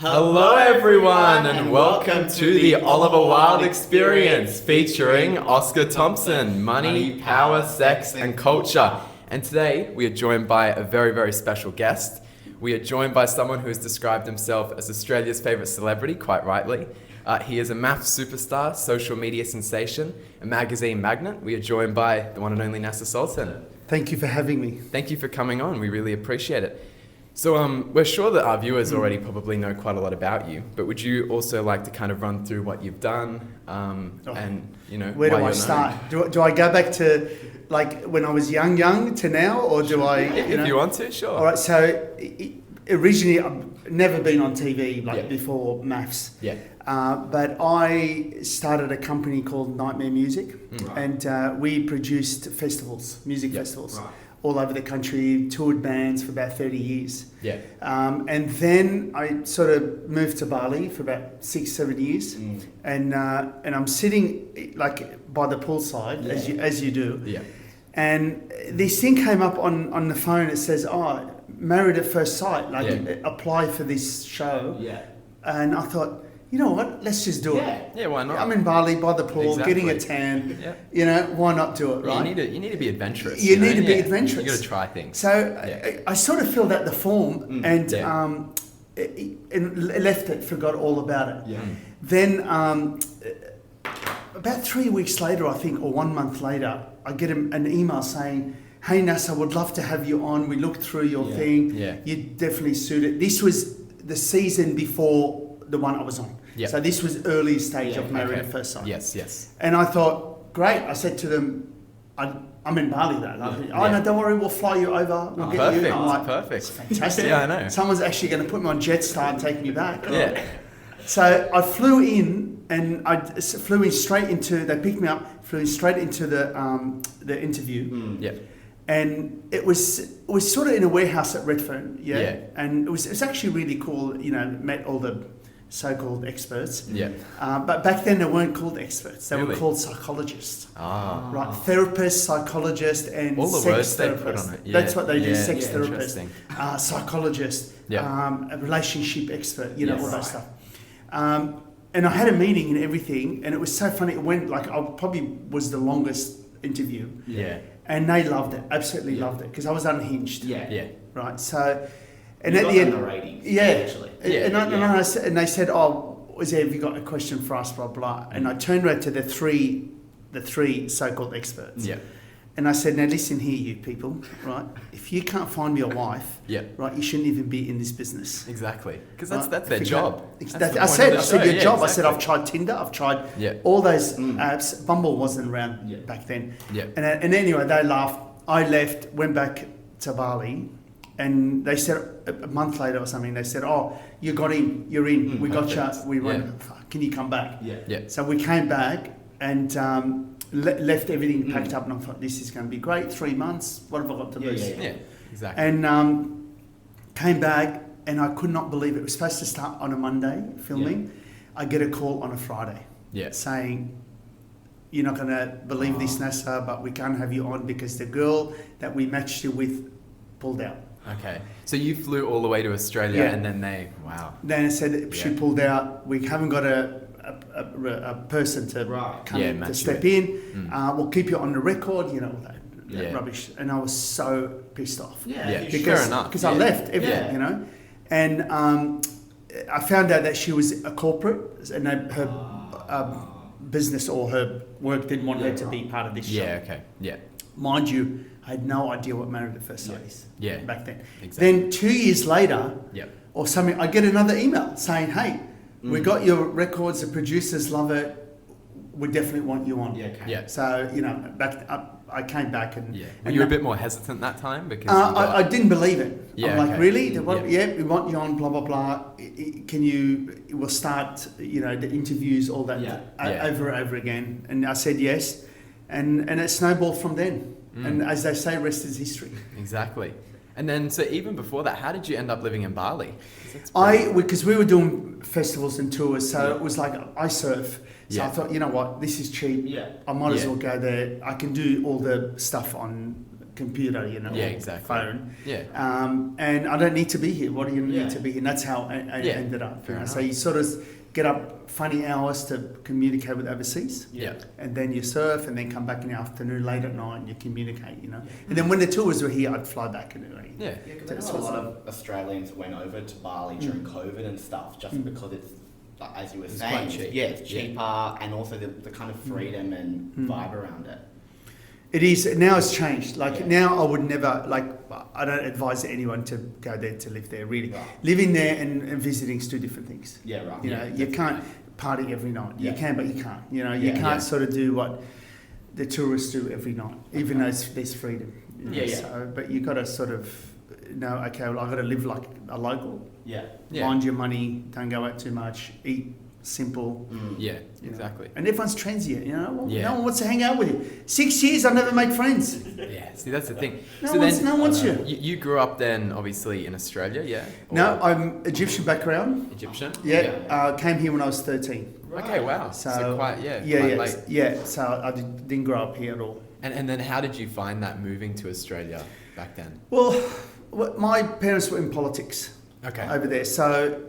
Hello everyone and welcome to the Oliver Wilde Experience featuring Oscar Thompson, Money, Power, Sex and Culture. And today we are joined by a very, very special guest. We are joined by someone who has described himself as Australia's favourite celebrity, quite rightly. He is a MAFS superstar, social media sensation, a magazine magnet. We are joined by the one and only Nasser Sultan. Thank you for having me. Thank you for coming on. We really appreciate it. So we're sure that our viewers already probably know quite a lot about you, but would you also like to kind of run through what you've done and, you know, where do I start? Do I go back to like when I was young to now, or do I? If you want to, sure. All right. So originally, I've never been on TV before MAFS. Yeah. But I started a company called Nightmare Music, and we produced festivals, music festivals. Right. All over the country, toured bands for about 30 years. Yeah. And then I sort of moved to Bali for about 6-7 years. And I'm sitting like by the poolside, as you do. Yeah. And this thing came up on the phone. It says, Married at First Sight, apply for this show. Yeah. And I thought, you know what? Let's just do it. Yeah, why not? I'm in Bali by the pool, getting a tan. Yeah. You know, why not do it, right? You need to be adventurous. You need to be adventurous. You got to try things. So I sort of filled out the form and left it, forgot all about it. Yeah. Then about 3 weeks later, I think, or 1 month later, I get an email saying, "Hey Nasser, would love to have you on. We looked through your thing. Yeah. You definitely suited." This was the season before the one I was on. Yep. So this was early stage of Married at First Sight. Yes. And I thought, great. I said to them, I'm in Bali though. No, don't worry, we'll fly you over. We'll get you. I'm like, perfect. It's fantastic. Yeah, I know. Someone's actually going to put me on Jetstar and take me back. Yeah. So I flew in and flew in straight into, they picked me up, flew in straight into the interview. Yeah. And it was sort of in a warehouse at Redfern. Yeah. And it was actually really cool, you know, met all the so-called experts. Yeah. But back then they weren't called experts. They were called psychologists. Right. Therapist, psychologist, and all the sex words therapist. They put on it. Yeah. That's what they do. Sex therapist, psychologist, a relationship expert. You know, all that stuff. And I had a meeting and everything, and it was so funny. It went like I probably was the longest interview. Yeah. And they loved it. Absolutely loved it because I was unhinged. Yeah. Right. So. And at the end, the ratings, actually. And they said, have you got a question for us, blah, blah. And I turned around to the three so-called experts. Yeah. And I said, now listen here, you people, right? If you can't find me a wife, right, you shouldn't even be in this business. Exactly. Because that's their job. I said your job. Exactly. I said, I've tried Tinder, I've tried all those apps. Bumble wasn't around back then. Yeah. And anyway, they laughed. I left, went back to Bali. And they said a month later or something, they said, you got in, you're in, we got you, we won, can you come back? Yeah. So we came back and left everything packed up, and I thought, this is going to be great, 3 months, what have I got to lose? Yeah, exactly. And came back, and I could not believe it. It was supposed to start on a Monday, filming. Yeah. I get a call on a Friday saying, you're not going to believe this, Nasser, but we can't have you on because the girl that we matched you with pulled out. Okay, so you flew all the way to Australia and then Then it said she pulled out. We haven't got a person to come in to step in. We'll keep you on the record, you know, that rubbish. And I was so pissed off. Fair enough. Because I left everything, you know. And I found out that she was a corporate and her business or her work didn't want her to be part of this show. Yeah, okay, yeah. Mind you, I had no idea what Married at First Sight is back then. Exactly. Then 2 years later, or something, I get another email saying, hey, we got your records, the producers love it, we definitely want you on. So, you know, I came back and... Yeah. Were you a bit more hesitant that time? Because I didn't believe it. Yeah, I'm like, really? We want you on, blah, blah, blah. We'll start, you know, the interviews, all that, over and over again. And I said yes. And it snowballed from then. And as they say, rest is history. Exactly. And then, so even before that, how did you end up living in Bali? Because we were doing festivals and tours, so it was like I surf. So I thought, you know what, this is cheap. I might as well go there. I can do all the stuff on computer, phone. Yeah. And I don't need to be here. What do you need to be here? And that's how I ended up. So you sort of get up funny hours to communicate with overseas. Yeah. And then you surf and then come back in the afternoon, late at night, and you communicate, And then when the tours were here, I'd fly back anyway. Yeah, because a lot of Australians went over to Bali during COVID and stuff, just because it's, like, as you were saying, it's cheaper, and also the kind of freedom and vibe around it. It is. Now it's changed. Now I would never, I don't advise anyone to go there to live there, really. Right. Living there and visiting is two different things. Yeah, right. You can't party every night. You can, but you can't. You can't sort of do what the tourists do every night, even though there's freedom. So, but you got to sort of know, okay, well, I got to live like a local. Yeah. Mind your money, don't go out too much, eat simple. Yeah, exactly. And everyone's transient, No one wants to hang out with you. 6 years, I've never made friends. Yeah, see, that's the thing. No one wants you. You grew up then, obviously, in Australia, yeah? No, I'm Egyptian background. Egyptian? Yeah. Came here when I was 13. Okay, wow. So quite, quite late. Yeah, so I didn't grow up here at all. And then how did you find that moving to Australia back then? Well, my parents were in politics over there. So,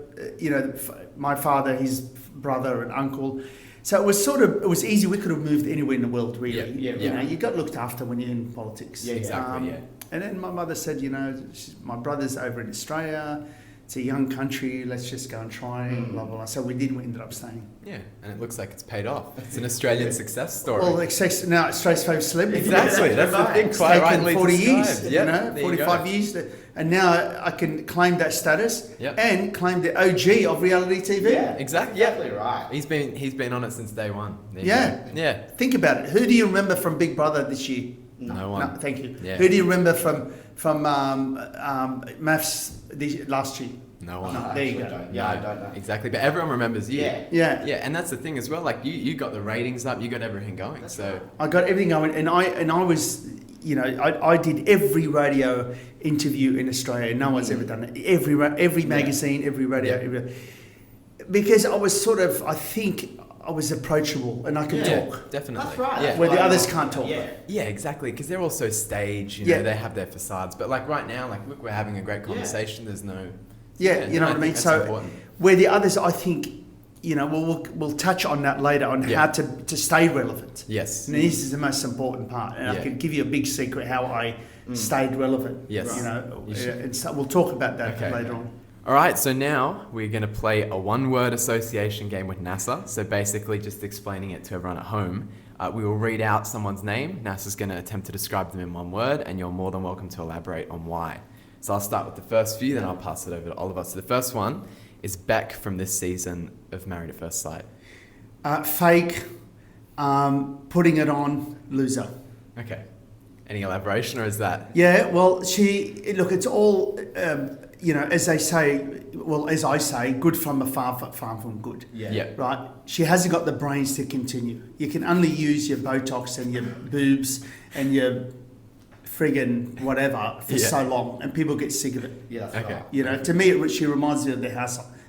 my father, his brother and uncle. So it was easy. We could have moved anywhere in the world, really. You got looked after when you're in politics. Yeah, exactly, And then my mother said, my brother's over in Australia. It's a young country. Let's just go and try. Blah, blah, blah. So we did. We ended up staying. Yeah, and it looks like it's paid off. It's an Australian success story. Well, now Australia's favourite celebrity. Exactly. That's the thing. Quite rightly 40 described. years, 45 years. And now I can claim that status and claim the OG of reality TV. Yeah, exactly. Right. He's been on it since day one. Yeah. Think about it. Who do you remember from Big Brother this year? No one. No, thank you. Yeah. Who do you remember from MAFS last year? No one. No, there you go. Yeah, I don't know. Exactly, but everyone remembers you. Yeah, and that's the thing as well. Like you got the ratings up, you got everything going. That's so right. I got everything going, and I was, I did every radio interview in Australia. No one's ever done it. Every magazine, every radio, because I was sort of, I think I was approachable and I could talk. Definitely. That's right. Yeah. Where the others can't talk. Yeah, exactly. Because they're also staged. They have their facades. But like right now, like look, we're having a great conversation. There's no. Yeah, you know what I mean. So important. Where the others, I think, we'll touch on that later on how to stay relevant. Yes. And this is the most important part. And I can give you a big secret how I stayed relevant. Yes. And so we'll talk about that later on. All right, so now we're going to play a one-word association game with Nasser. So basically just explaining it to everyone at home. We will read out someone's name. Nasser's going to attempt to describe them in one word, and you're more than welcome to elaborate on why. So I'll start with the first few, then I'll pass it over to Oliver. So the first one is Beck from this season of Married at First Sight. Fake, putting it on, loser. Okay. Any elaboration, or is that? Yeah, well, it's all... as they say, as I say, good from afar, far from good. Yeah. Right? She hasn't got the brains to continue. You can only use your Botox and your boobs and your friggin' whatever for so long, and people get sick of it. Yeah, that's right. To me, she reminds me of the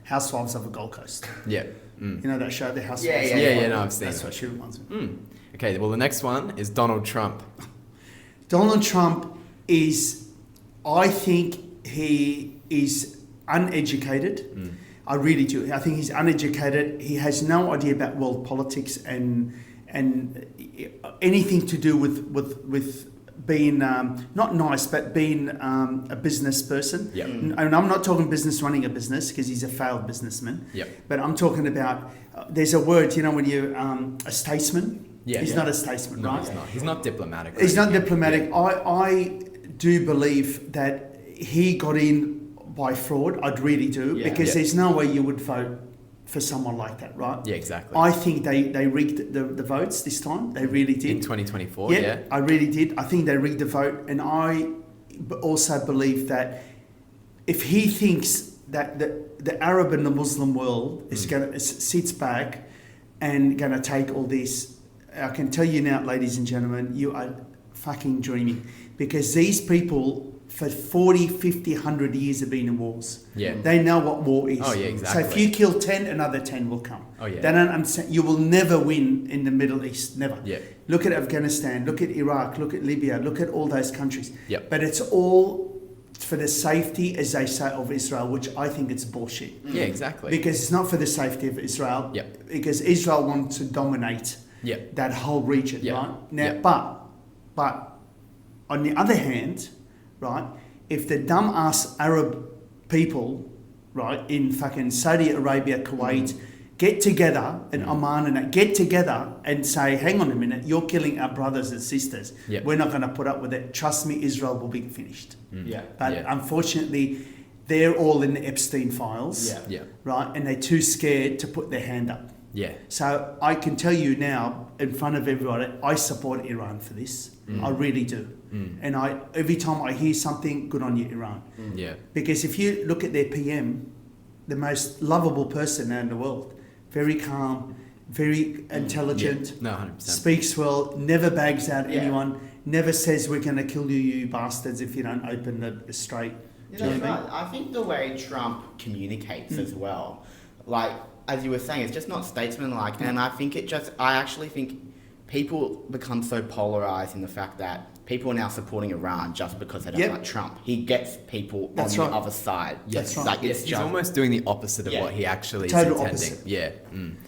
Housewives of the Gold Coast. Yeah. You know that show, The Housewives? Yeah, no, I've seen That's what she reminds me. Okay, well, the next one is Donald Trump. Donald Trump is, I think he is uneducated. I really do. I think he's uneducated. He has no idea about world politics and anything to do with being not nice, but being a business person. Yep. And I'm not talking business running a business because he's a failed businessman. Yep. But I'm talking about there's a word, when you're a statesman. Yeah, he's not a statesman, no, right? He's not. He's not diplomatic. He's not diplomatic. Yeah. I do believe that he got in by fraud. I really do, because there's no way you would vote for someone like that, right? Yeah, exactly. I think they rigged the votes this time. They really did. In 2024, yeah. I really did. I think they rigged the vote, and I also believe that if he thinks that the Arab and the Muslim world sits back and going to take all this, I can tell you now, ladies and gentlemen, you are fucking dreaming, because these people for 40, 50, 100 years have been in wars. Yeah. They know what war is. Oh, yeah, exactly. So if you kill 10, another 10 will come. Oh, yeah. They don't understand. You will never win in the Middle East. Never. Yeah. Look at Afghanistan. Look at Iraq. Look at Libya. Look at all those countries. Yep. But it's all for the safety, as they say, of Israel, which I think it's bullshit. Yeah, exactly. Because it's not for the safety of Israel. Yep. Because Israel wants to dominate Yep. that whole region, Yep. right? Now, Yep. but on the other hand, right, if the dumb-ass Arab people, right, in fucking Saudi Arabia, Kuwait, get together, and Oman and that, get together and say, hang on a minute, you're killing our brothers and sisters. Yep. We're not going to put up with it. Trust me, Israel will be finished. Yeah. But Yeah. unfortunately, they're all in the Epstein files, Yeah. Yeah. right? And they're too scared to put their hand up. Yeah. So I can tell you now, in front of everybody, I support Iran for this. I really do. And every time I hear something, good on you, Iran. Yeah. Because if you look at their PM, the most lovable person in the world, very calm, very intelligent, No, 100%. speaks well, never bags out Yeah. anyone, never says we're going to kill you, you bastards, if you don't open the strait. You Do you know, know what I mean? I think the way Trump communicates as well, like, as you were saying, it's just not statesmanlike, and I actually think people become so polarized in the fact that people are now supporting Iran just because they don't Yep. like Trump. He gets people That's on right. the other side. That's right. Like, it's He's just, almost doing the opposite of Yeah. what he actually Total is intending. opposite. Yeah.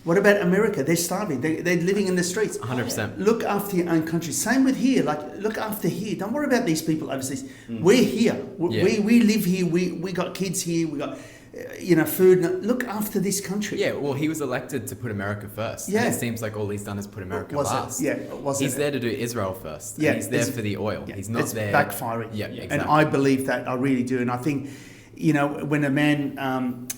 What about America? They're starving. They're living in the streets. 100%. Look after your own country. Same with here. Like, look after here. Don't worry about these people overseas. We're here. Yeah. We live here. We got kids here. We got, food. Look after this country. Yeah, well, he was elected to put America first. Yeah. And it seems like all he's done is put America last. He's there to do Israel first. Yeah, And he's there for the oil. Yeah, He's not it's there. backfiring. Yeah, exactly. And I believe that. I really do. And I think, when a man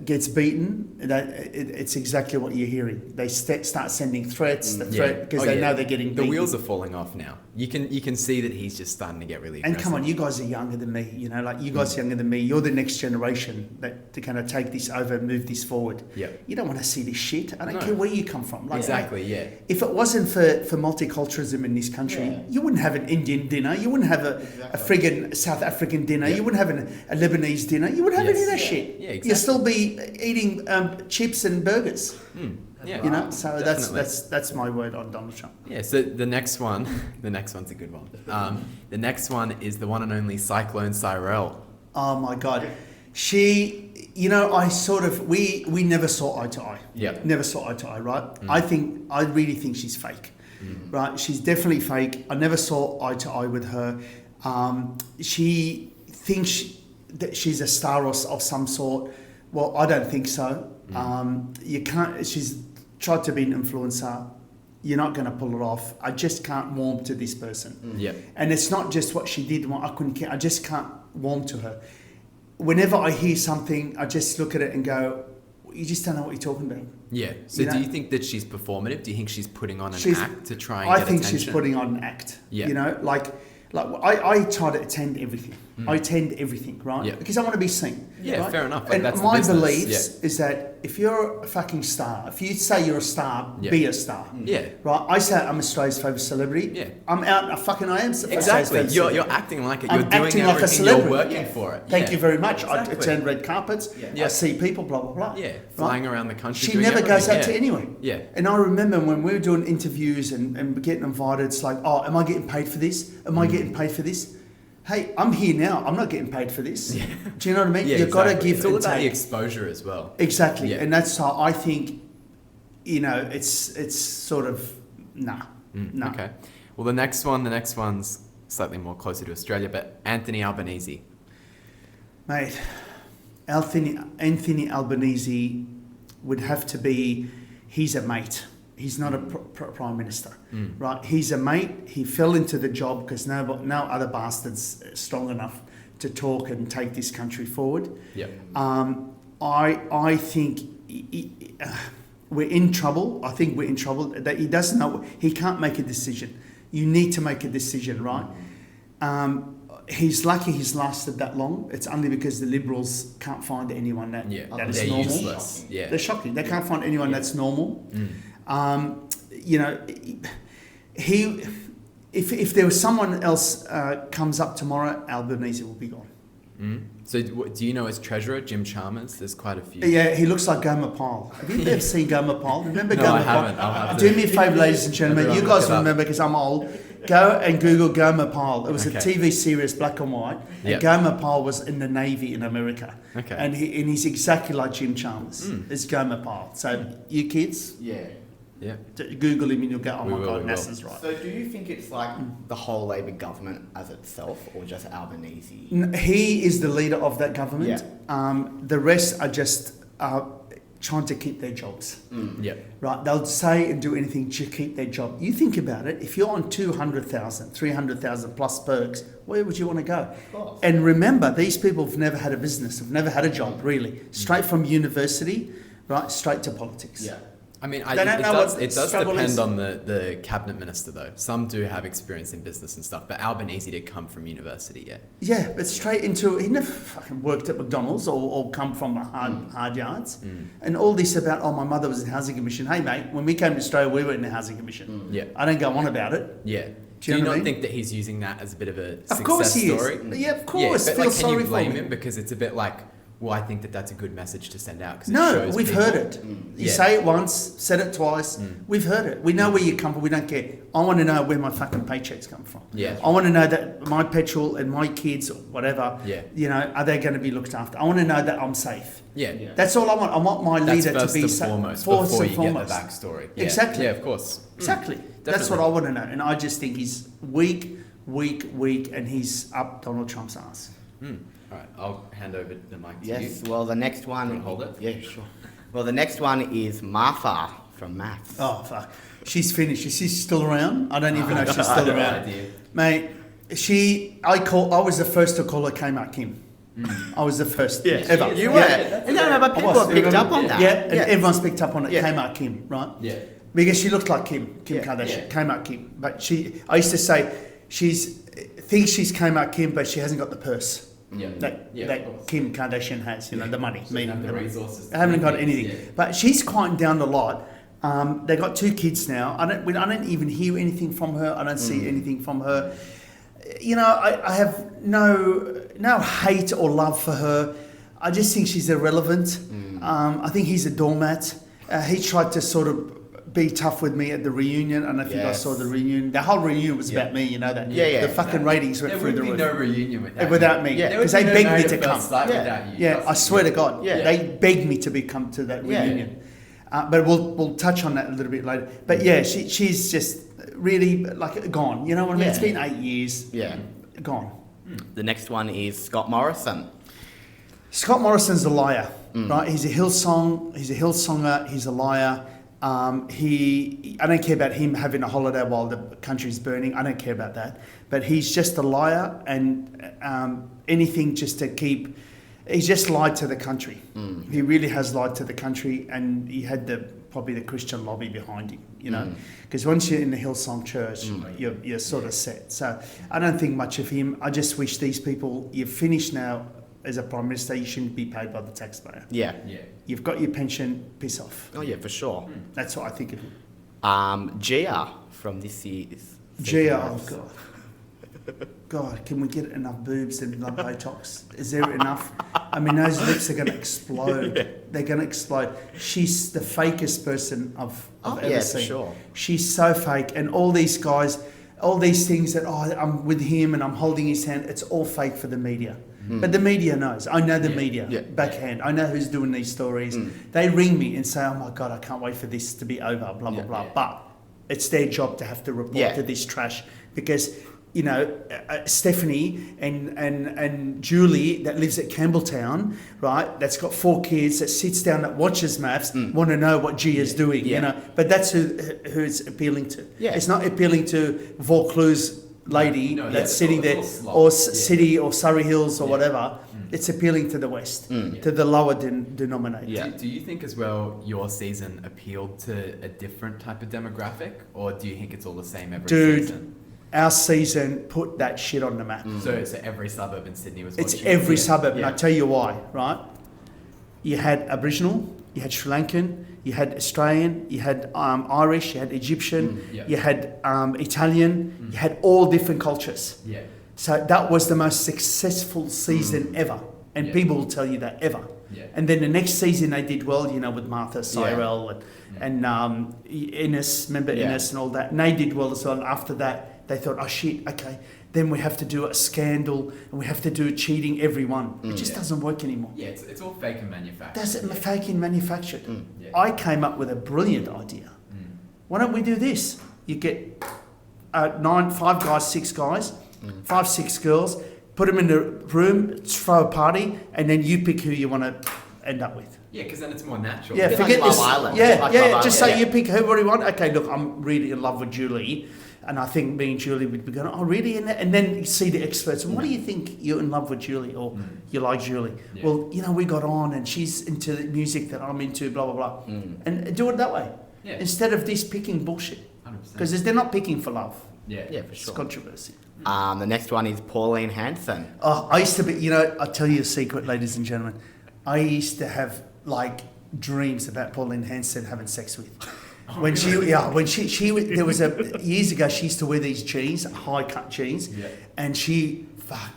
gets beaten, it's exactly what you're hearing. They start sending threats, because they know they're getting beaten. The wheels are falling off now. You can see that he's just starting to get really aggressive. And come on, you guys are younger than me. You guys are younger than me. You're the next generation to kind of take this over and move this forward. Yeah. You don't want to see this shit. I don't No. care where you come from. Exactly, yeah. If it wasn't for multiculturalism in this country, you wouldn't have an Indian dinner. You wouldn't have a friggin' South African dinner. Yeah. You wouldn't have a Lebanese dinner. You wouldn't have any of that shit. Yeah, exactly. You'd still be eating chips and burgers. Yeah. So Definitely. that's my word on Donald Trump. Yeah, so the next one's a good one. The next one is the one and only Cyclone Cyrell. Oh my God. She, we never saw eye to eye. Yeah. Never saw eye to eye, right? I really think she's fake, right? She's definitely fake. I never saw eye to eye with her. She thinks that she's a star of some sort. Well, I don't think so. She's tried to be an influencer. You're not going to pull it off. I just can't warm to this person. Yeah. And it's not just what she did. I couldn't care. I just can't warm to her. Whenever I hear something, I just look at it and go, you just don't know what you're talking about. Yeah. So do you think that she's performative? Do you think she's putting on an act to try and I get think attention? she's putting on an act. Yeah. I try to attend everything. I attend everything, right? Yeah. Because I want to be seen. Yeah, right? fair enough. And that's the my business. beliefs is that if you're a fucking star, if you say you're a star, be a star. Yeah. Right? I say I'm Australia's favourite celebrity. Yeah. I'm out. I am. Exactly. You're acting like it. You're I'm doing acting like a everything. You're celebrity. working for it. Thank Yeah. you very much. I Exactly. attend red carpets. Yeah. I see people, blah, blah, blah. Yeah. Right? Flying around the country. She doing never goes everything. out to anywhere. Yeah. And I remember when we were doing interviews and getting invited, it's like, oh, am I getting paid for this? Am I getting paid for this? Hey, I'm here now. I'm not getting paid for this. Yeah. Do you know what I mean? Yeah, You've got to give It's all and about the take. exposure as well. Exactly. Yeah. And that's how I think, it's sort of, nah. Okay. Well, the next one's slightly more closer to Australia, but Anthony Albanese. Mate, Anthony Albanese would have to be, he's a mate. He's not a prime minister, right? He's a mate. He fell into the job because no other bastard's strong enough to talk and take this country forward. Yep. I think we're in trouble. I think we're in trouble. That he doesn't know. He can't make a decision. You need to make a decision, right? He's lucky he's lasted that long. It's only because the Liberals can't find anyone that is they're normal. useless. Yeah. They're shocking. They can't find anyone that's normal. if there was someone else comes up tomorrow, Albanese will be gone. So do you know his treasurer, Jim Chalmers? There's quite a few. Yeah, he looks like Gomer Pyle. Have you ever seen Gomer Pyle? Remember No, Gomer I haven't. Pyle? I'll have Do to. me a favour, ladies and gentlemen. You guys remember because I'm old. Go and Google Gomer Pyle. It was a TV series, black and white. And Gomer Pyle was in the Navy in America. Okay. And he's exactly like Jim Chalmers. It's Gomer Pyle. So you kids, Google him and you'll go, oh my God, Nasser's right. So do you think it's like the whole Labor government as itself, or just Albanese? He is the leader of that government. The rest are just trying to keep their jobs. Right? They'll say and do anything to keep their job. You think about it, if you're on 200,000, 300,000 plus perks, where would you want to go? And remember, these people have never had a business, have never had a job, really. Straight from university, right, straight to politics. I mean, it does depend on the cabinet minister, though. Some do have experience in business and stuff, but Albanese did come from university, Yeah, but straight into, he never fucking worked at McDonald's or come from the hard yards. And all this about, oh, my mother was in the Housing Commission. Hey, mate, when we came to Australia, we were in the Housing Commission. I don't go on about it. Do you not think that he's using that as a bit of a success of course he story? Is. Yeah, of course. But Feel like, can you sorry blame for him? Because it's a bit like, well, I think that that's a good message to send out. No, we've heard it. You say it once, said it twice. We've heard it. We know where you come from. We don't care. I want to know where my fucking paychecks come from. I want to know that my petrol and my kids or whatever, you know, are they going to be looked after? I want to know that I'm safe. That's all I want. I want my leader to be safe. Foremost, before you get the backstory. Exactly. Yeah, of course. Exactly. That's what I want to know. And I just think he's weak, and he's up Donald Trump's ass. All right, I'll hand over the mic to you. Yes, well, the next one... You want to hold it? Yeah, sure. Well, the next one is Martha from MAFS. Oh, fuck. She's finished. Is she still around? I don't even know if she's still around. Mate, I was the first to call her Kmart Kim. I was the first ever. You were? No, but people have picked up on that. And everyone's picked up on it. Kmart Kim, right? Because she looked like Kim Kardashian. Kmart Kim. But I used to say, thinks she's Kmart Kim, but she hasn't got the purse. That Kim Kardashian has, you know, the money. So the resources. They haven't got anything. But she's quieting down a lot. They got 2 kids now. I don't even hear anything from her. I don't see anything from her. You know, I have no hate or love for her. I just think she's irrelevant. I think he's a doormat. He tried to sort of be tough with me at the reunion, and I think I saw the reunion. The whole reunion was about me, you know that. The fucking ratings went through the roof. There would be no reunion without me. Because they begged me to come. Without you. I swear to God. They begged me to come to that reunion. But we'll touch on that a little bit later. But she's just really like gone. You know what I mean? It's been 8 years. Gone. The next one is Scott Morrison. Scott Morrison's a liar, right? He's a Hillsonger. He's a liar. I don't care about him having a holiday while the country's burning. I don't care about that. But he's just a liar, and anything just to keep. He's just lied to the country. He really has lied to the country, and he had probably the Christian lobby behind him. You know, because once you're in the Hillsong Church, you're sort of set. So I don't think much of him. I just wish these people. You're finished now. As a Prime Minister, you shouldn't be paid by the taxpayer. You've got your pension, piss off. Oh, yeah, for sure. That's what I think of him. Gia from this year's... Gia, oh, God. God, can we get enough boobs and enough Botox? Is there enough? I mean, those lips are going to explode. They're going to explode. She's the fakest person I've ever seen. For sure. She's so fake. And all these guys, all these things that, I'm with him and I'm holding his hand, it's all fake for the media. But the media knows. I know the media backhand. I know who's doing these stories. They ring me and say, oh my God, I can't wait for this to be over, blah, blah, blah. But it's their job to have to report to this trash because, you know, Stephanie and Julie that lives at Campbelltown, right, that's got 4 kids, that sits down, that watches MAFS, want to know what Gia's doing, you know. But that's who it's appealing to. It's not appealing to Vaucluse lady that's sitting there, or City or Surrey Hills or whatever. It's appealing to the West, to the lower denominator. Do you think as well your season appealed to a different type of demographic, or do you think it's all the same every season? Our season put that shit on the map. So every suburb in Sydney was watching. It's every suburb, and I tell you why, right? You had Aboriginal, you had Sri Lankan, you had Australian, you had Irish, you had Egyptian, you had Italian, you had all different cultures. Yeah. So that was the most successful season ever. And people will tell you that ever. Yeah. And then the next season they did well, with Martha, Cyril, and Innes, remember Innes and all that. And they did well as well. And after that, they thought, oh shit, okay, then we have to do a scandal and we have to do cheating everyone. It just doesn't work anymore. Yeah, it's all fake and manufactured. That's it, fake and manufactured. Yeah. I came up with a brilliant idea. Why don't we do this? You get 5 guys, 6 guys, 5, 6 girls, put them in the room, throw a party, and then you pick who you want to end up with. Yeah, because then it's more natural. Yeah, It's forget like this. Love Island. Yeah, It's like Love just Island, say you pick whoever you want. Okay, look, I'm really in love with Julie, and I think me and Julie would be going, oh, really? And then you see the experts, and what do you think you're in love with Julie, or you like Julie? Yeah. Well, we got on, and she's into the music that I'm into, blah, blah, blah. And do it that way. Yeah. Instead of this picking bullshit. 100%. Because they're not picking for love. Yeah. Yeah, for It's sure. controversy. The next one is Pauline Hanson. Oh, I used to be, I'll tell you a secret, ladies and gentlemen. I used to have, dreams about Pauline Hanson having sex with. When she there was years ago, she used to wear these jeans, high cut jeans, and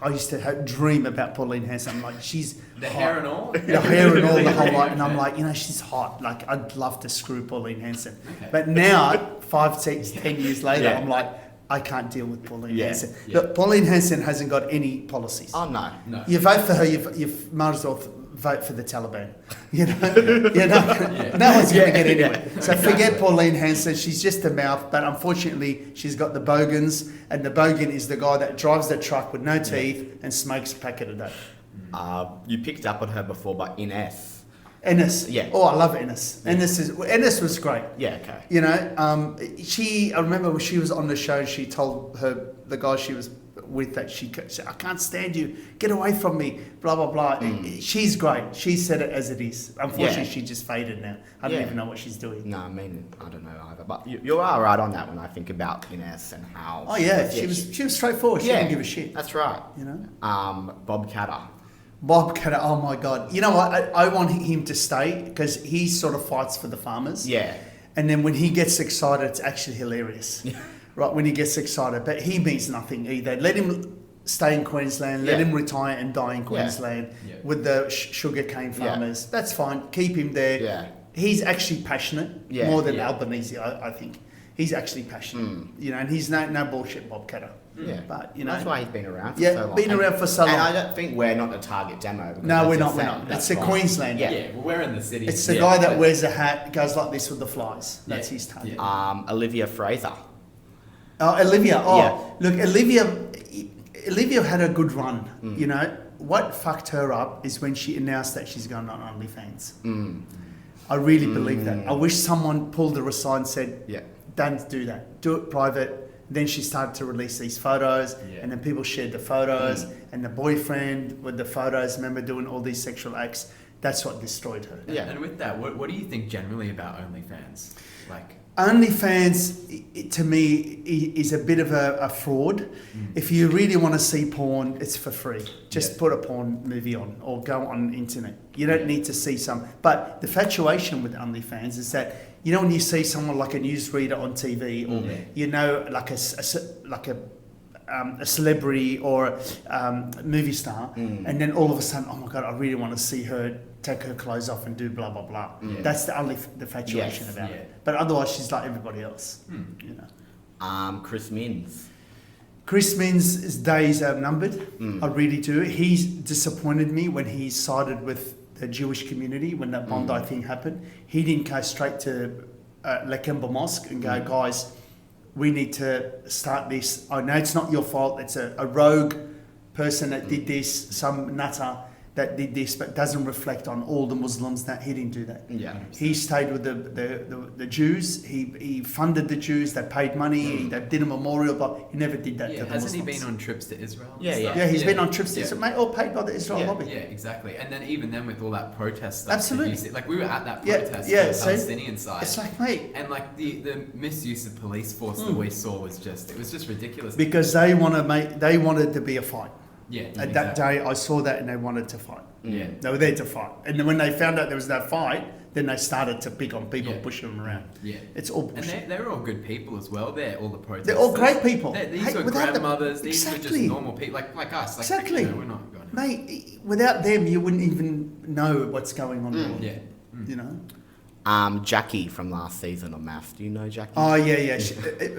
I used to dream about Pauline Hanson. I'm like, she's The hot. hair and all? The hair and all, the whole lot. And I'm like, she's hot. Like, I'd love to screw Pauline Hanson. Okay. But now, 5, 6, 10 years later, Yeah. I'm like, I can't deal with Pauline Hanson. Yeah. Look, Pauline Hanson hasn't got any policies. Oh, no. No. You vote for her, you might as well vote for the Taliban. No one's going to get anywhere. So forget Pauline Hanson. She's just a mouth, but unfortunately, she's got the bogans, and the bogan is the guy that drives the truck with no teeth and smokes a packet a day. You picked up on her before, but Ines. Ennis. Yeah. Oh, I love Ennis. Ennis was great. Yeah, okay. I remember when she was on the show, she told the guy she was with that she said, I can't stand you, get away from me, blah, blah, blah. She's great. She said it as it is. Unfortunately, she just faded now. I don't even know what she's doing. No, I don't know either. But you are right on that when I think about Ines and how... Oh, yeah. She was straightforward. She didn't give a shit. That's right. Bob Catter. Bob Catter, oh my God. You know what? I want him to stay because he sort of fights for the farmers. Yeah. And then when he gets excited, it's actually hilarious. Right, when he gets excited. But he means nothing either. Let him stay in Queensland. Let him retire and die in Queensland with the sugarcane farmers. That's fine. Keep him there. Yeah. He's actually passionate more than Albanese, I think. He's actually passionate. And he's no bullshit Bob Catter. Yeah, but that's why he's been around for so long. Been around for so long. And I don't think we're not the target demo. No, we're not. It's a Queenslander. Yeah, well, we're in the city. It's the guy that wears a hat, goes like this with the flies. That's his target. Olivia Fraser. Olivia. Look, Olivia had a good run. What fucked her up is when she announced that she's going on OnlyFans. I really believe that. I wish someone pulled her aside and said, don't do that. Do it private. Then she started to release these photos, and then people shared the photos, and the boyfriend with the photos, remember doing all these sexual acts. That's what destroyed her. Yeah. And with that, what do you think generally about OnlyFans? OnlyFans, to me, is a bit of a fraud. If you really want to see porn, it's for free. Just put a porn movie on or go on the internet. You don't need to see some. But the infatuation with OnlyFans is that, when you see someone like a newsreader on TV or, like a celebrity or a movie star, and then all of a sudden, oh my God, I really want to see her take her clothes off and do blah, blah, blah. That's the only infatuation about it. But otherwise, she's like everybody else. Chris Minns. Chris Minns' days are numbered. I really do. He's disappointed me when he sided with the Jewish community when that Bondi thing happened. He didn't go straight to Lakemba Mosque and go, guys, we need to start this. I know it's not your fault. It's a rogue person that did this, some nutter that did this, but doesn't reflect on all the Muslims. That he didn't do that. Yeah, he stayed with the Jews. He funded the Jews. They paid money. They did a memorial, but he never did that to the Muslims. Hasn't he been on trips to Israel? He's been on trips to Israel, mate, all paid by the Israel lobby. Yeah, exactly. And then even then with all that protest stuff, absolutely. We were at that protest on the Palestinian side. It's like, mate, and the misuse of police force that we saw was just ridiculous. Because they wanted to be a fight. Yeah. At that day, I saw that and they wanted to fight. Yeah. They were there to fight. And then when they found out there was no fight, then they started to pick on people, pushing them around. Yeah. It's all bullshit. And they're all good people as well. They're all the protesters. They're all great people. These are grandmothers. These are just normal people like us. Like, exactly. We're not going. Mate, without them, you wouldn't even know what's going on. Yeah. You know? Jackie from last season on MAFS. Do you know Jackie? Oh, yeah.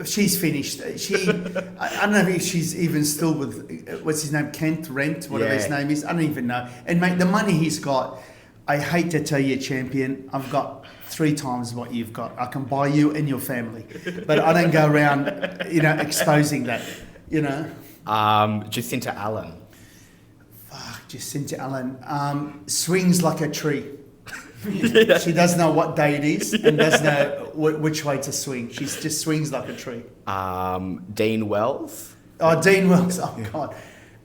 She's finished. I don't know if she's even still with, what's his name, Kent, Rent, whatever his name is. I don't even know. And, mate, the money he's got, I hate to tell you, champion, I've got 3 times what you've got. I can buy you and your family. But I don't go around, exposing that, Jacinta Allen. Fuck, Jacinta Allen. Swings like a tree. She doesn't know what day it is and doesn't know which way to swing. She just swings like a tree. Dean Wells. Oh, Dean Wells. Oh, God.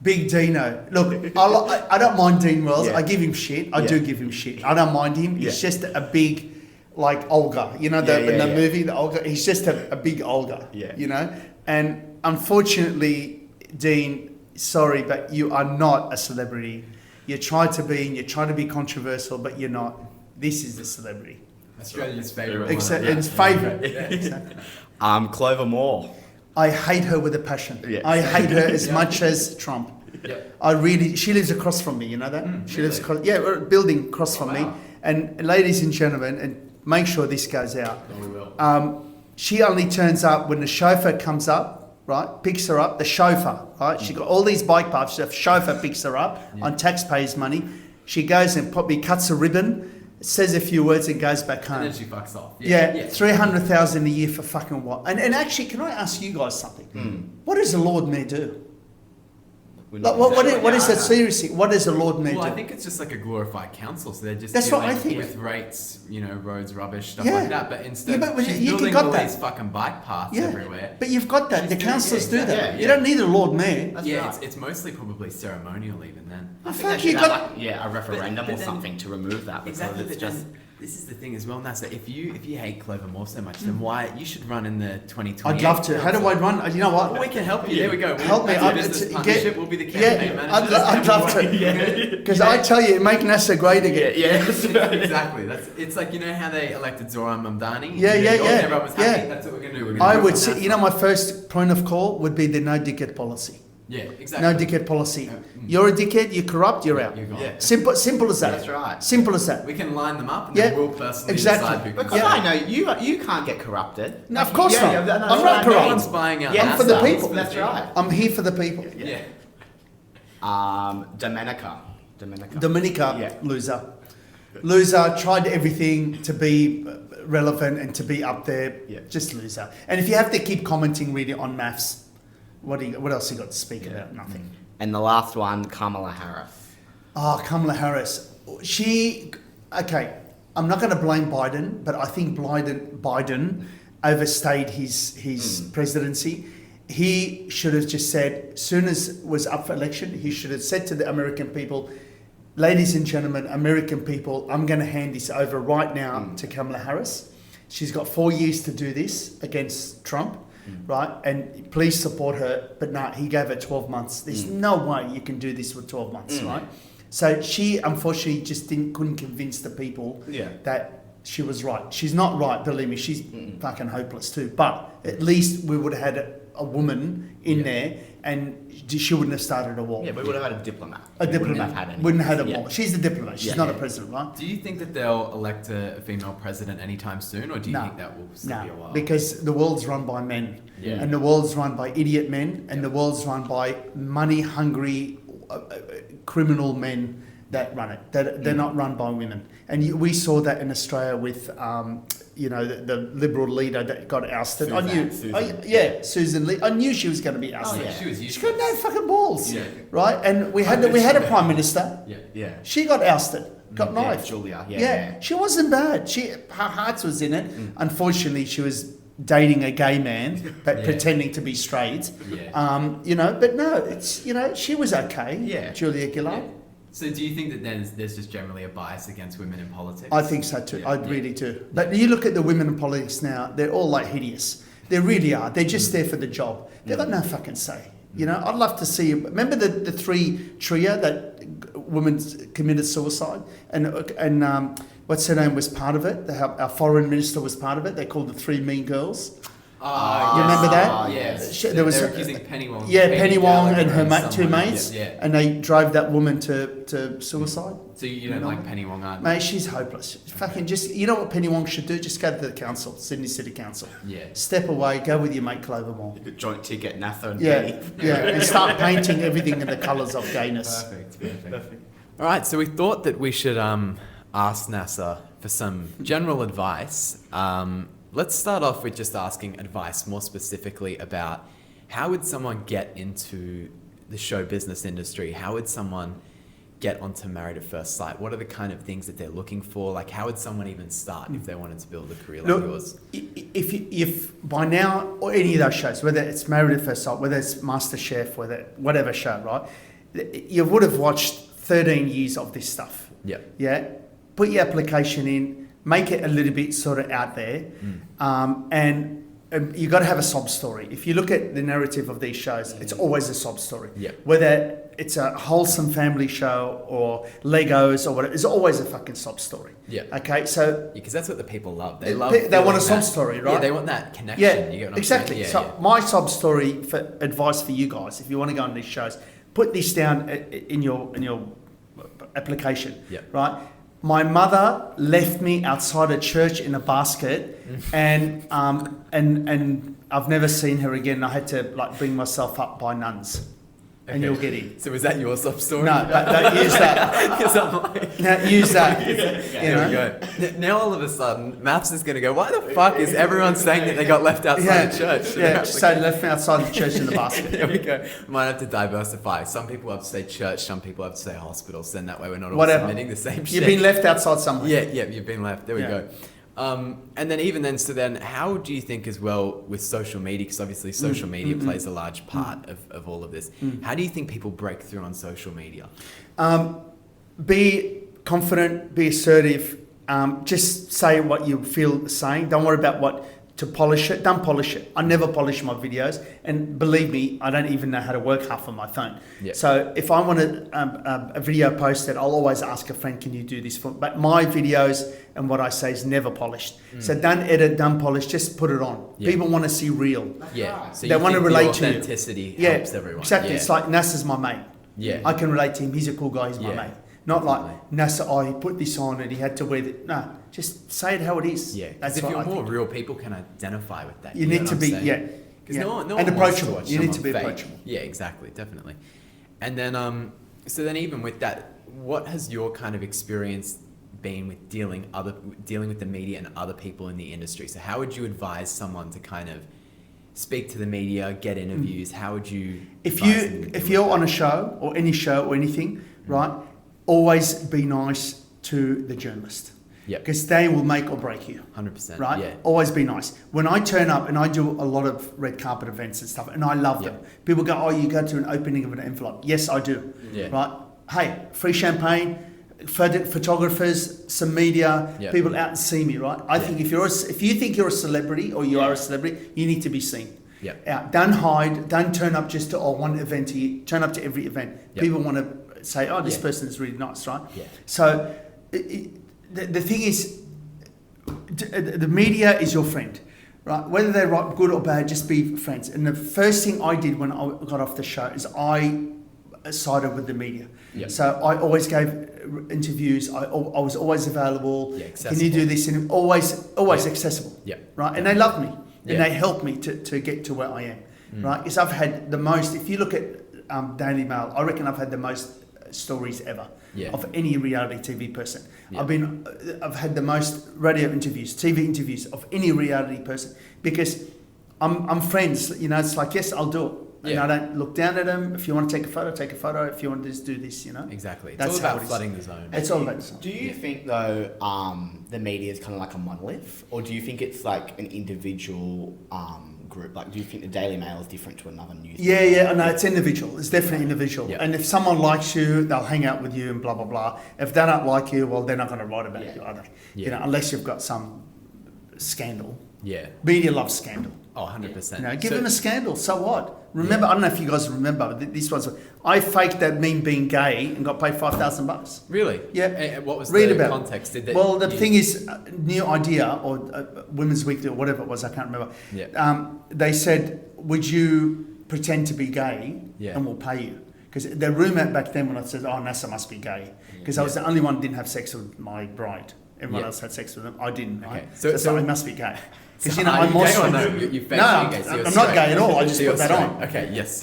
Big Dino. Look, I don't mind Dean Wells. I give him shit. I do give him shit. I don't mind him. He's just a big, like, Olga. In the movie, the Olga. He's just a big Olga. Yeah. And unfortunately, Dean, sorry, but you are not a celebrity. You try to be, and you try to be controversial, but you're not. This is the celebrity. Australia's favourite. It's favourite. Exactly. Clover Moore. I hate her with a passion. Yeah. I hate her as much as Trump. Yep. She lives across from me, you know that? She really? lives a building across from me. And ladies and gentlemen, and make sure this goes out. Oh, we will. She only turns up when the chauffeur comes up, right? Picks her up, the chauffeur, right? She got all these bike paths, the chauffeur picks her up on taxpayers' money. She goes and probably cuts a ribbon, says a few words and goes back home. And then she fucks off. 300,000 a year for fucking what? And actually, can I ask you guys something? What does the Lord Mayor do? Like, what is that seriously? What does the Lord Mayor do? Well, I think it's just like a glorified council, so they're just That's what I think. with rates, roads, rubbish, stuff like that. But instead, she's you building got all that. these fucking bike paths everywhere. But you've got that. The councillors do that. Yeah. You don't need a Lord Mayor. That's right. It's mostly probably ceremonial even then. I think they should have a referendum or something to remove that because it's just. This is the thing as well, Nasser. If you hate Clover Moore so much, then why you should run in the 2020? I'd love to. How do I run? You know what? Well, we can help you. There we go. Help me. We'll be the campaign manager. I'd love to. Because I tell you, make Nasser great again. Exactly. It's like how they elected Zoran Mamdani. Yeah. Everyone was happy. That's what we're going to do. I would say, my first point of call would be the no dickhead policy. Yeah, exactly. No dickhead policy. You're a dickhead, you're corrupt, you're out. You're gone. Yeah. Simple as that. That's right. Simple as that. We can line them up and then we'll personally decide who can. Because I know you can't get corrupted. No, of course not. I'm not corrupt. No one's buying out. I'm for the people. That's right. I'm here for the people. Yeah. Dominica, loser. Loser, tried everything to be relevant and to be up there. Yeah. Just loser. And if you have to keep commenting really on MAFS, what else you got to speak about? Nothing. And the last one, Kamala Harris. Oh, Kamala Harris. I'm not going to blame Biden, but I think Biden overstayed his presidency. He should have just said, as soon as it was up for election, he should have said to the American people, ladies and gentlemen, American people, I'm going to hand this over right now to Kamala Harris. She's got 4 years to do this against Trump. Right, and please support her. But no, he gave her 12 months. There's no way you can do this with 12 months, right? So she unfortunately just couldn't convince the people that she was right. She's not right, believe me. She's fucking hopeless too. But at least we would have had a woman in there, and she wouldn't have started a war. Yeah, we would have had a diplomat. Wouldn't have had a war. She's the diplomat. She's not a president, right? Do you think that they'll elect a female president anytime soon, or do you think that will still be a while? Because the world's run by men, and the world's run by idiot men, and the world's run by money-hungry, criminal men that run it. They're not run by women. And we saw that in Australia with, the Liberal leader that got ousted. Susan Lee. I knew she was going to be ousted. She got no fucking balls, right? And we had a prime minister. She got ousted, got knifed. Julia. She wasn't bad. Her heart was in it. Unfortunately, she was dating a gay man, but pretending to be straight. But no, it's she was okay. Julia Gillard. Yeah. So do you think that there's just generally a bias against women in politics? I think so too. I really do. But you look at the women in politics now, they're all like hideous. They really are. They're just there for the job. They've got no fucking say. I'd love to see. Remember the three trio that woman committed suicide, and what's her name was part of it. Our foreign minister was part of it. They called the Three Mean Girls. You remember that? Yes. There was they're accusing Penny Wong. Yeah, Penny Wong and her two someone. mates, Yeah. and they drove that woman to suicide. So you don't like Penny Wong, aren't you? Mate, she's hopeless. Fucking just, you know what Penny Wong should do? Just go to the council, Sydney City Council. Yeah. Step away, go with your mate Clover Moore. Joint ticket, Nasser and Yeah, Penny. yeah, and start painting everything in the colours of gayness. Perfect. All right, so we thought that we should ask Nasser for some general advice. Let's start off with just asking advice more specifically about how would someone get into the show business industry? How would someone get onto Married at First Sight? What are the kind of things that they're looking for? Like, how would someone even start if they wanted to build a career like yours? If by now, or any of those shows, whether it's Married at First Sight, whether it's MasterChef, whatever show, right? You would have watched 13 years of this stuff. Yeah. Yeah. Put your application in, make it a little bit sort of out there, and you got to have a sob story. If you look at the narrative of these shows, it's always a sob story. Yeah. Whether it's a wholesome family show or Legos or whatever, it's always a fucking sob story. Yeah. Okay, so because that's what the people love. They want a sob story, right? Yeah, they want that connection. Yeah, You get what I'm exactly. saying? So my sob story for advice for you guys, if you want to go on these shows, put this down in your application. Yeah. Right. My mother left me outside a church in a basket, and I've never seen her again. I had to bring myself up by nuns, and you'll get in. So was that your sub story? No, but don't use that. Because I'm like, Now, use that. there we go. Now all of a sudden, MAFS is going to go, why the fuck is everyone saying that they got left outside the church? Yeah, so left me outside the church in the basket. There we go. Might have to diversify. Some people have to say church, some people have to say hospitals. Then that way we're not all submitting the same shit. You've been left outside somewhere. Yeah, you've been left. There we go. And then so then how do you think as well with social media, because obviously social media plays a large part of all of this, how do you think people break through on social media? Be confident, be assertive, just say what you feel saying. Don't worry about what to polish it. Don't polish it. I never polish my videos, and believe me, I don't even know how to work half on my phone. Yeah. So if I want a video posted, I'll always ask a friend, can you do this for me? But my videos and what I say is never polished. So don't edit, don't polish, just put it on. Yeah. People want to see real. Yeah. So they want to relate to you. Authenticity helps everyone. Exactly. Yeah. It's like Nasser's my mate. Yeah. I can relate to him. He's a cool guy. He's my mate. Not like Nasser, he put this on and he had to wear it. No, just say it how it is. Yeah, because if you're more real, people can identify with that. You need to be, Because no one and approachable. Wants to watch you need to be fake. approachable. Yeah, exactly, definitely. And then, so then even with that, what has your kind of experience been with dealing with the media and other people in the industry? So how would you advise someone to kind of speak to the media, get interviews? How would you? If you're on a show or any show or anything, right? Always be nice to the journalist. Yeah. Because they will make or break you. 100%. Right? Yeah. Always be nice. When I turn up and I do a lot of red carpet events and stuff, and I love them. People go, oh, you go to an opening of an envelope. Yes, I do. Yeah. Right? Hey, free champagne, photographers, some media, people out and see me, right? I think if you think you're a celebrity or you are a celebrity, you need to be seen. Yeah. Don't hide. Don't turn up just to one event a year. Turn up to every event. People want to say, oh, this person is really nice, right? Yeah. So the thing is, the media is your friend, right? Whether they're good or bad, just be friends. And the first thing I did when I got off the show is I sided with the media. Yeah. So I always gave interviews. I was always available. Yeah, can you do this? And always accessible. Yeah. Right. And they love me. And they helped me to get to where I am. Right. Because I've had the most. If you look at Daily Mail, I reckon I've had the most stories ever of any reality TV person. I've had the most radio interviews, TV interviews of any reality person because I'm friends. You know, it's like, yes, I'll do it. And I don't look down at them. If you want to take a photo, take a photo. If you want to just do this, you know. Exactly. That's all about flooding the zone. It's all about the zone. Do you think though the media is kind of like a monolith, or do you think it's like an individual group? Like, do you think the Daily Mail is different to another newspaper? Yeah. No, it's individual. It's definitely individual. Yeah. And if someone likes you, they'll hang out with you and blah blah blah. If they don't like you, well, they're not going to write about you, are they? Yeah. You know, unless you've got some scandal. Media loves scandal. Oh, 100%. You know, give them a scandal. So what? Remember, I don't know if you guys remember, but this was I faked that me being gay and got paid $5,000. Really? Yeah. And what was Read the about context? The thing is, New Idea or Women's Weekly or whatever it was, I can't remember. Yeah. They said, "Would you pretend to be gay and we'll pay you?" Because the rumour back then when I said, "Oh, Nasser must be gay," because I was the only one who didn't have sex with my bride. Everyone else had sex with them. I didn't. Okay. Right? So I must be gay. Because So I'm Muslim. I'm not gay at all. I just put that on. Okay, yes.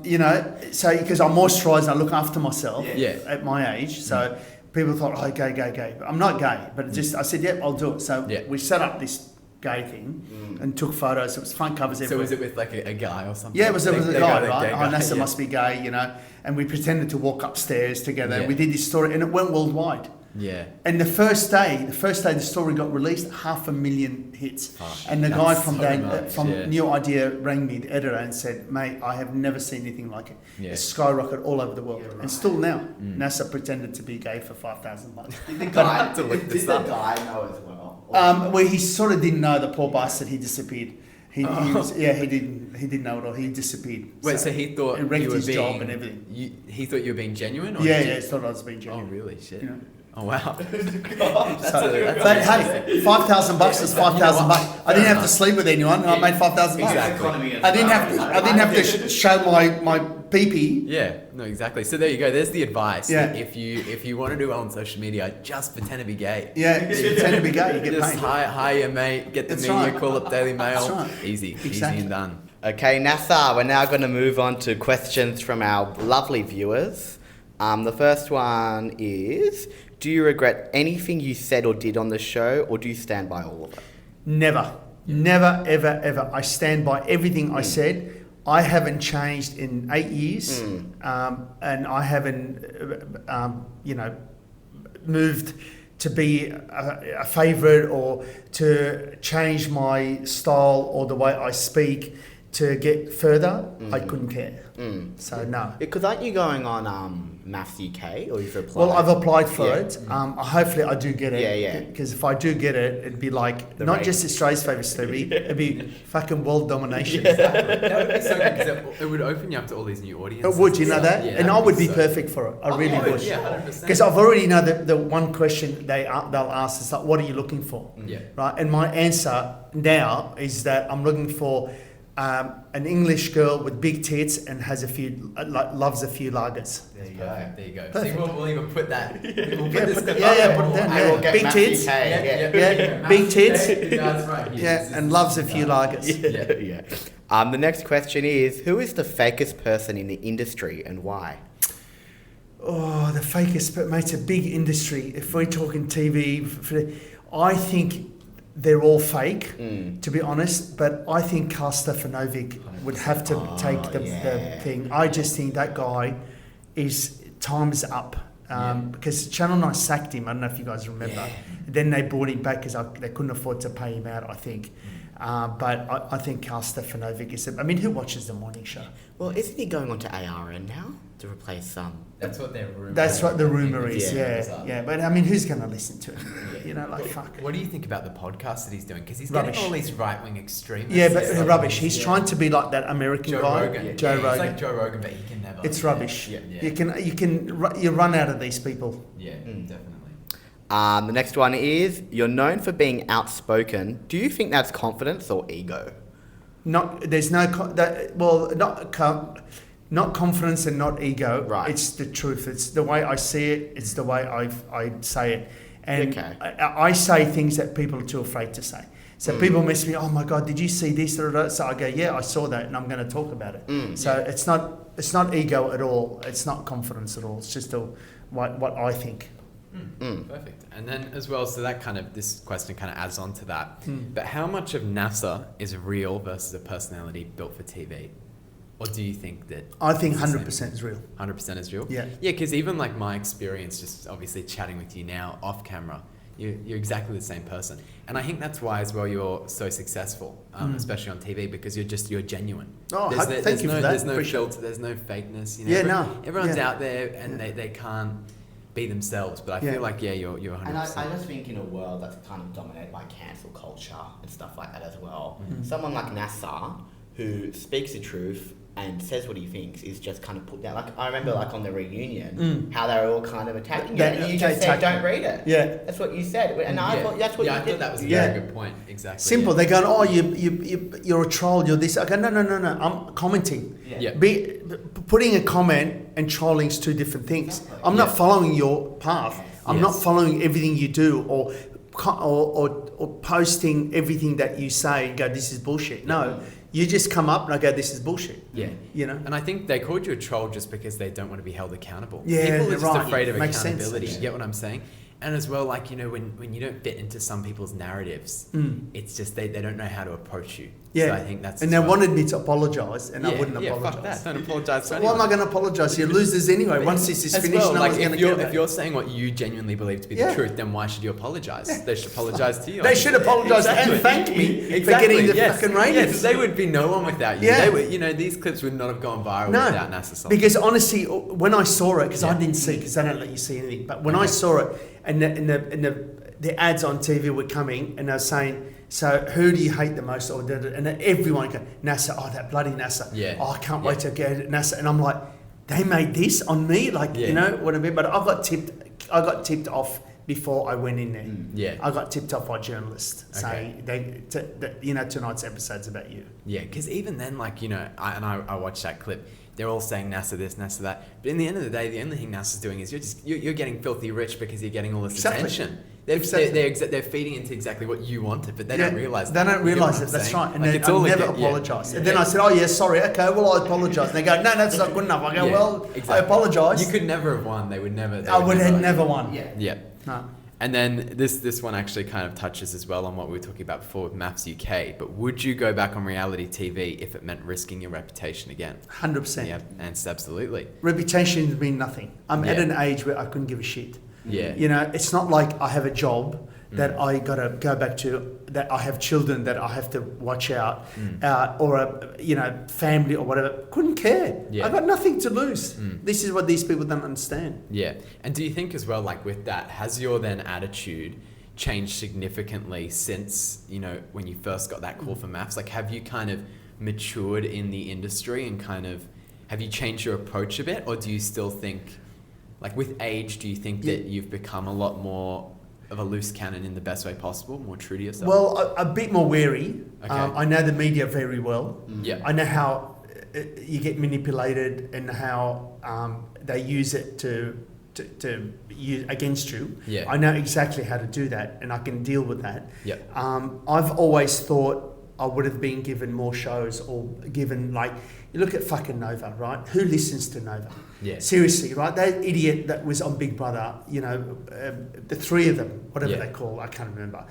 You know, so because I moisturise and I look after myself at my age, so people thought, oh, gay. But I'm not gay, but I said, I'll do it. So we set up this gay thing and took photos. It was front covers everywhere. So was it with like a guy or something? Yeah, it was a guy, right? Oh, Nasser must be gay, you know. And we pretended to walk upstairs together. And we did this story, and it went worldwide. Yeah. And the first day the story got released, 500,000 hits. And the guy from New Idea rang me, the editor, and said, "Mate, I have never seen anything like it. It's skyrocketed all over the world." And still now, Nasser pretended to be gay for $5,000. Did the guy know as well? Well, he sort of didn't know, the poor bastard. He disappeared. He didn't know it all. He disappeared. Wait, so he thought he wrecked you were his being, job and everything. He thought you were being genuine? Or He thought I was being genuine. Oh, really? Shit. You know? Oh, wow. But hey, $5,000 is $5,000. I didn't have to sleep with anyone. I made $5,000. Exactly. I didn't have to show my pee-pee. Yeah, no, exactly. So there you go. There's the advice. Yeah. If you want to do well on social media, just pretend to be gay. Yeah, pretend to be gay. You get just paid. hire your mate, get the That's media right. call up Daily Mail. That's right. Easy and done. Okay, Nasser, we're now going to move on to questions from our lovely viewers. The first one is, do you regret anything you said or did on the show, or do you stand by all of it? Never, ever. I stand by everything I said. I haven't changed in 8 years, and I haven't, moved to be a favourite or to change my style or the way I speak to get further. I couldn't care. So no. Because aren't you going on MAFS UK, or you've applied? Well, I've applied for it. Hopefully I do get it. Yeah. Because if I do get it, it'd be like not just Australia's favourite celebrity, it'd be fucking world domination. That would be so good because it would open you up to all these new audiences. It would, you know that? Yeah, and I would be perfect for it. I really would. Yeah, 100%. Because I've already know the one question they'll ask is like, what are you looking for? Yeah. Right? And my answer now is that I'm looking for an English girl with big tits and has loves a few lagers. There you go. Perfect. See, we'll even put that. We'll put Put this it down. I will get Big MAFS tits. UK, Yeah, big tits. That's right. And loves a few lagers. Yeah. The next question is, who is the fakest person in the industry and why? Oh, the fakest, but mate, it's a big industry. If we're talking TV, I think they're all fake, to be honest. But I think Karl Stefanovic would have to take the thing. I just think that guy is time's up. Because Channel 9 sacked him. I don't know if you guys remember. Then they brought him back because they couldn't afford to pay him out, I think. But I think Karl Stefanovic is... I mean, who watches the morning show? Well, isn't he going on to ARN now to replace That's what they're rumoring. That's what the rumour is, yeah. But I mean, who's going to listen to him? You know, like, fuck. What do you think about the podcast that he's doing? Because he's Rubbish. getting all these right-wing extremists. Yeah, but rubbish. He's trying to be like that American guy. Rogan. Joe He's Rogan. like Joe Rogan, but he can never. It's rubbish. Yeah. You run out of these people. Yeah, definitely. The next one is, you're known for being outspoken. Do you think that's confidence or ego? Not confidence and not ego. Right. It's the truth. It's the way I see it. It's the way I say it. And I say things that people are too afraid to say. So people mess me, oh my God, did you see this? So I go, yeah, I saw that and I'm going to talk about it. It's not ego at all. It's not confidence at all. It's just what I think. Perfect. And then as well, so that this question kind of adds on to that. But how much of Nasser is real versus a personality built for TV? Or do you think that... I think 100% is real. 100% is real? Yeah. Yeah, because even like my experience, just obviously chatting with you now off camera, you're exactly the same person. And I think that's why as well you're so successful, especially on TV, because you're genuine. Oh, thank you for that. There's no filter, there's no fakeness. You know? Everyone's out there and they can't... be themselves. But I feel like, you're 100%. And I just think in a world that's kind of dominated by cancel culture and stuff like that as well, someone like Nasser, who speaks the truth and says what he thinks, is just kind of put down. Like, I remember, like, on the reunion, how they were all kind of attacking you. And you just said, don't read it. Yeah. That's what you said. And I thought that's what you did. I thought that was a very good point. Exactly. Simple. They're going, oh, you're a troll, you're this. I go, no. I'm commenting. Yeah. Putting a comment and trolling is two different things. Exactly. I'm not following your path. I'm not following everything you do or posting everything that you say and go, this is bullshit. No. You just come up and I go, this is bullshit. Yeah. You know? And I think they called you a troll just because they don't want to be held accountable. Yeah, people are just afraid of Makes accountability. sense. You get what I'm saying? And as well, like, when you don't fit into some people's narratives, it's just they don't know how to approach you. Yeah. So I think that's... And they wanted me to apologise and I wouldn't apologise. Fuck that. Don't apologise So to why anyone. am I going to apologise? You're losers anyway. Once this is As finished, well, no like, one's going to if care. you're saying what you genuinely believe to be the truth, then why should you apologise? They should apologise to you. They should apologise and thank me for getting the fucking ratings. Yes, they would be no one without you. Yeah. They would, these clips would not have gone viral without Nasser Sultan. Because honestly, when I saw it, because I didn't see, because they don't let you see anything, but when I saw it, and the ads on TV were coming, and they were saying, so who do you hate the most? And everyone go, Nasser, oh, that bloody Nasser. Yeah. Oh, I can't wait to get it, Nasser. And I'm like, they made this on me? Like, you know what I mean? But I got tipped off before I went in there. Yeah. I got tipped off by journalists saying, tonight's episode's about you. Yeah, because even then, like, I watched that clip. They're all saying Nasser this, Nasser that. But in the end of the day, the only thing Nasser's doing is you're getting filthy rich because you're getting all this attention. They're feeding into exactly what you wanted, but they don't realise that. They don't realise it, that's right. And like, I never apologise. And then I said, oh, yeah, sorry, okay, well, I apologise. And they go, no, that's not good enough. I go, I apologise. You could never have won. They would never. I would have never won. Yeah. No. And then this one actually kind of touches as well on what we were talking about before with MAFS UK. But would you go back on reality TV if it meant risking your reputation again? 100%. Yeah, and absolutely. Reputation means nothing. I'm at an age where I couldn't give a shit. Yeah. It's not like I have a job that I got to go back to, that I have children that I have to watch out, or a family or whatever. Couldn't care. Yeah. I got nothing to lose. This is what these people don't understand. Yeah. And do you think as well, like with that, has your then attitude changed significantly since, when you first got that call for MAFS? Like, have you kind of matured in the industry and kind of, have you changed your approach a bit? Or do you still think, like with age, do you think that you've become a lot more of a loose cannon in the best way possible, more true to yourself? Well, a bit more wary. Okay. I know the media very well. Yeah. I know how you get manipulated and how they use it to use against you. Yeah. I know exactly how to do that, and I can deal with that. Yeah. I've always thought I would have been given more shows, or given, like, you look at fucking Nova, right? Who listens to Nova? Yeah. Seriously, right? That idiot that was on Big Brother, the three of them, whatever they call, I can't remember.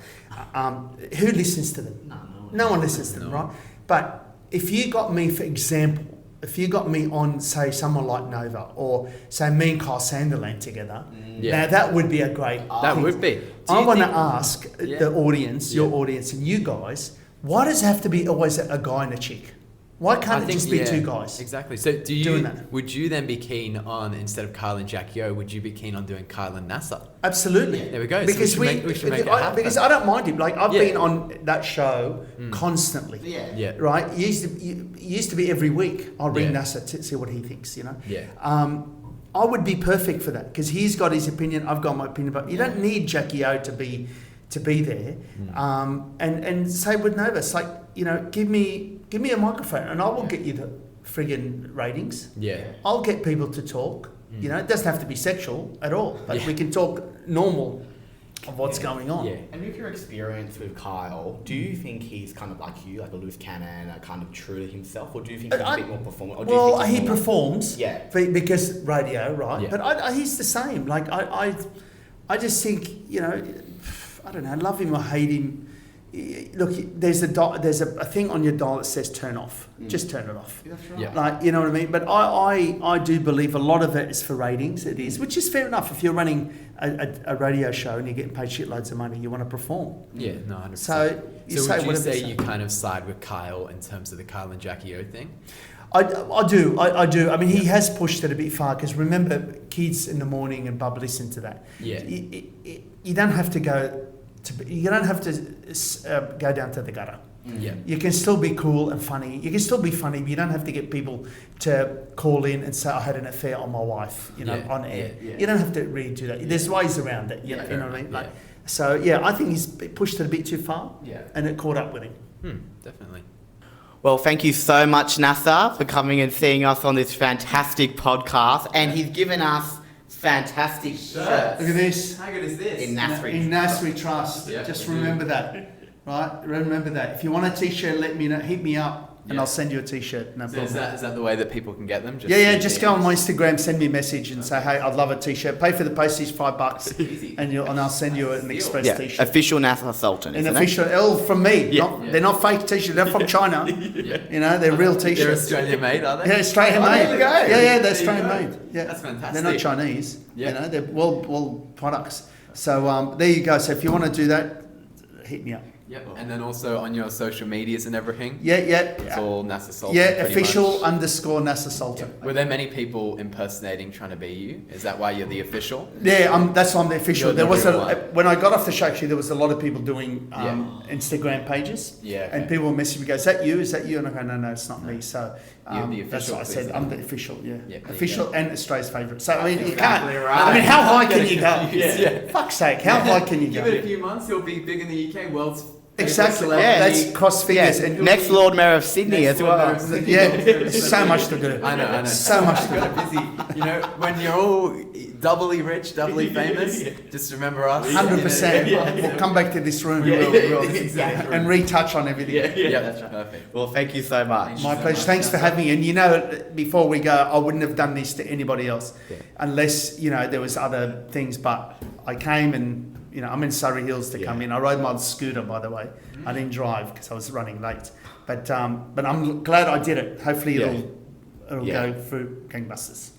Who listens to them? No one listens to them, right? But if you got me, for example, if you got me on, say, someone like Nova, or say me and Kyle Sanderland together, now that would be a great That thing. would be. I want to ask the audience, your audience, and you guys, why does it have to be always a guy and a chick? Why can't it just be two guys? Exactly. So doing that? Would you then be keen on, instead of Kyle and Jackie O, would you be keen on doing Kyle and Nasser? Absolutely. There we go. Because so we should make it happen. Because I don't mind him. Like, I've been on that show constantly. Yeah. Right? It used to be every week. I'll ring Nasser to see what he thinks, Yeah. I would be perfect for that, because he's got his opinion, I've got my opinion, but you don't need Jackie O to be there. And same with Nova. It's like, give me a microphone and I will get you the friggin' ratings. Yeah. I'll get people to talk. It doesn't have to be sexual at all, but we can talk normal of what's going on. Yeah. And with your experience with Kyle, do you think he's kind of like you, like a loose cannon, kind of true to himself, or do you think he's a bit more performant? Well, he performs. Yeah. Because radio, right? Yeah. But he's the same. Like, I just think, I don't know, love him or hate him. Look, there's a thing on your dial that says turn off. Just turn it off. That's right. Yeah. Like, you know what I mean? But I do believe a lot of it is for ratings. It is, which is fair enough. If you're running a radio show and you're getting paid shitloads of money, you want to perform. Yeah, no, 100%. So would you say you kind of side with Kyle in terms of the Kyle and Jackie O thing? I do. I mean, he has pushed it a bit far because remember, kids in the morning and bub listen to that. Yeah. You don't have to go go down to the gutter. Yeah. You can still be cool and funny. You can still be funny, but you don't have to get people to call in and say, I had an affair on my wife, on air. Yeah. You don't have to really do that. There's ways around it, you know what I mean? Like, so, I think he's pushed it a bit too far, and it caught up with him. Definitely. Well, thank you so much, Nasser, for coming and seeing us on this fantastic podcast. And he's given us fantastic shirts. Look at this. How good is this? In Nasser. Nasser Trust. Yeah, just remember that. Right? Remember that. If you want a t-shirt, let me know. Hit me up. And I'll send you a t-shirt. No problem. Is that the way that people can get them? Just go on my Instagram, send me a message and say, hey, I'd love a t-shirt. Pay for the postage, $5, and I'll send you an express t-shirt. Official Nasser Sultan, An official, from me. They're not fake t-shirts. They're from China. They're real t-shirts. They're Australian made, are they? Yeah, Australian made. There you go. Yeah, they're Australian made. Yeah. That's fantastic. They're not Chinese. Yeah. They're world products. So there you go. So if you want to do that, hit me up. Yep. And then also on your social medias and everything. It's all Nasser Sultan. official _ Nasser Sultan. Were there many people impersonating trying to be you? Is that why you're the official? Yeah, that's why I'm the official. You're There was real one. when I got off the show, actually, there was a lot of people doing Instagram pages. Yeah. And people message me, go, is that you? Is that you? And I go, no, it's not me. So You're the that's official, what I said. please. I'm the official, Yeah, there you official go. and Australia's favourite. So, I mean, you Exactly can't. right. I mean, how high can you go? Yeah. Fuck's sake, how high can you go? Give it a few months, he'll be big in the UK, world's Exactly. celebrity. That's cross figures. Yeah. And Next Lord Mayor of Sydney Next as Lord well. Mayor of Sydney. yeah, so much to do. I know. So much to do. Got busy. When you're all doubly rich, doubly famous, just remember us. 100%. We'll come back to this room. We will. Exactly. And retouch on everything. Yeah, that's perfect. Well, thank you so much. My pleasure. Thanks for having me. And before we go, I wouldn't have done this to anybody else unless, there was other things. But I came and, I'm in Surrey Hills to come in. I rode my scooter, by the way. I didn't drive because I was running late. But I'm glad I did it. Hopefully it'll go through gangbusters.